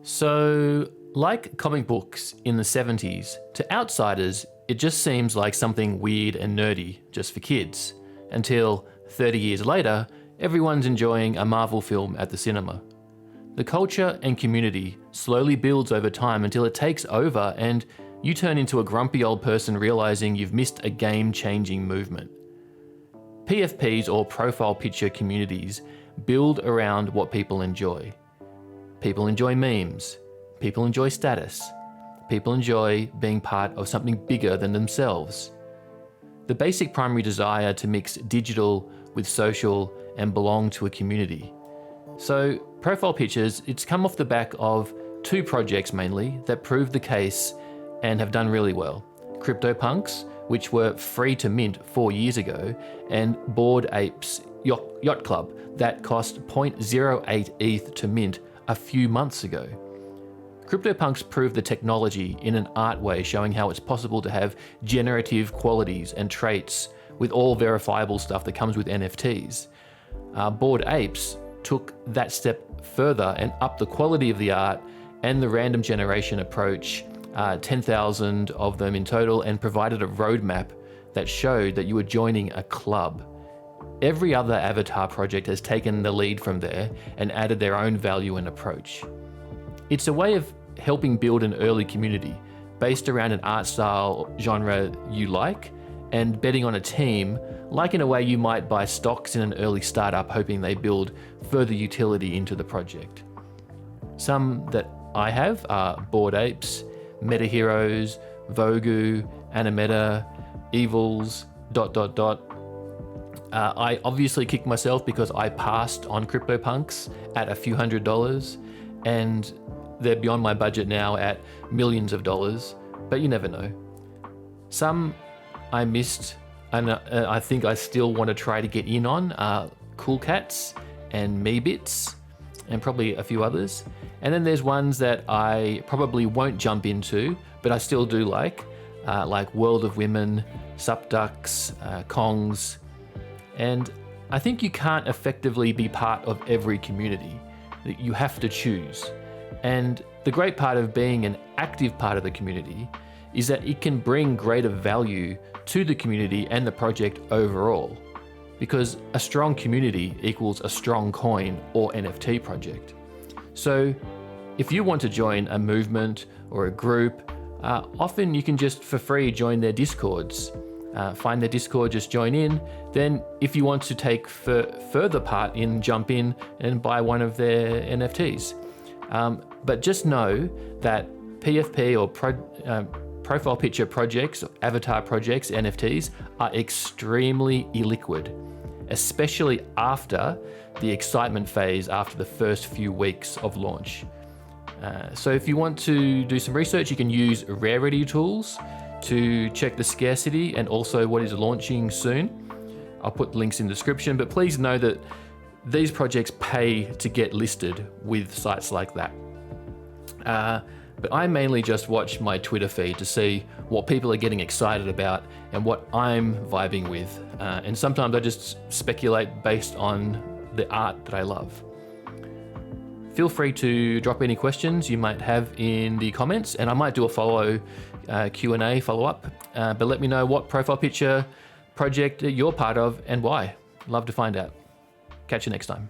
So, like comic books in the 70s, to outsiders, it just seems like something weird and nerdy just for kids, until 30 years later, everyone's enjoying a Marvel film at the cinema. The culture and community slowly builds over time until it takes over and you turn into a grumpy old person realizing you've missed a game-changing movement. PFPs, or profile picture communities, build around what people enjoy. People enjoy memes. People enjoy status. People enjoy being part of something bigger than themselves. The basic primary desire to mix digital with social and belong to a community. So profile pictures, it's come off the back of two projects mainly that proved the case and have done really well. CryptoPunks, which were free to mint 4 years ago, and Bored Apes Yacht Club that cost 0.08 ETH to mint a few months ago. CryptoPunks proved the technology in an art way, showing how it's possible to have generative qualities and traits with all verifiable stuff that comes with NFTs. Bored Apes took that step further and upped the quality of the art and the random generation approach, 10,000 of them in total, and provided a roadmap that showed that you were joining a club. Every other avatar project has taken the lead from there and added their own value and approach. It's a way of helping build an early community based around an art style genre you like and betting on a team, like in a way you might buy stocks in an early startup hoping they build further utility into the project. Some that I have are Bored Apes, Meta Heroes, Vogu, Animeta, Evils, ... I obviously kicked myself because I passed on CryptoPunks at a few $100s, and they're beyond my budget now at millions of dollars, but you never know. Some I missed, and I think I still want to try to get in on, Cool Cats and Meebits, and probably a few others. And then there's ones that I probably won't jump into, but I still do like World of Women, Supducks, Kongs. And I think you can't effectively be part of every community. You have to choose. And the great part of being an active part of the community is that it can bring greater value to the community and the project overall. Because a strong community equals a strong coin or NFT project. So if you want to join a movement or a group, often you can just for free join their Discords. Find their Discord, just join in. Then if you want to take further part in, jump in and buy one of their NFTs. But just know that PFP or profile picture projects, avatar projects, NFTs are extremely illiquid, especially after the excitement phase after the first few weeks of launch. So if you want to do some research, you can use rarity tools to check the scarcity and also what is launching soon. I'll put links in the description, but please know that these projects pay to get listed with sites like that. But I mainly just watch my Twitter feed to see what people are getting excited about and what I'm vibing with. And sometimes I just speculate based on the art that I love. Feel free to drop any questions you might have in the comments, and I might do a Q&A follow-up. But let me know what profile picture project you're part of and why. Love to find out. Catch you next time.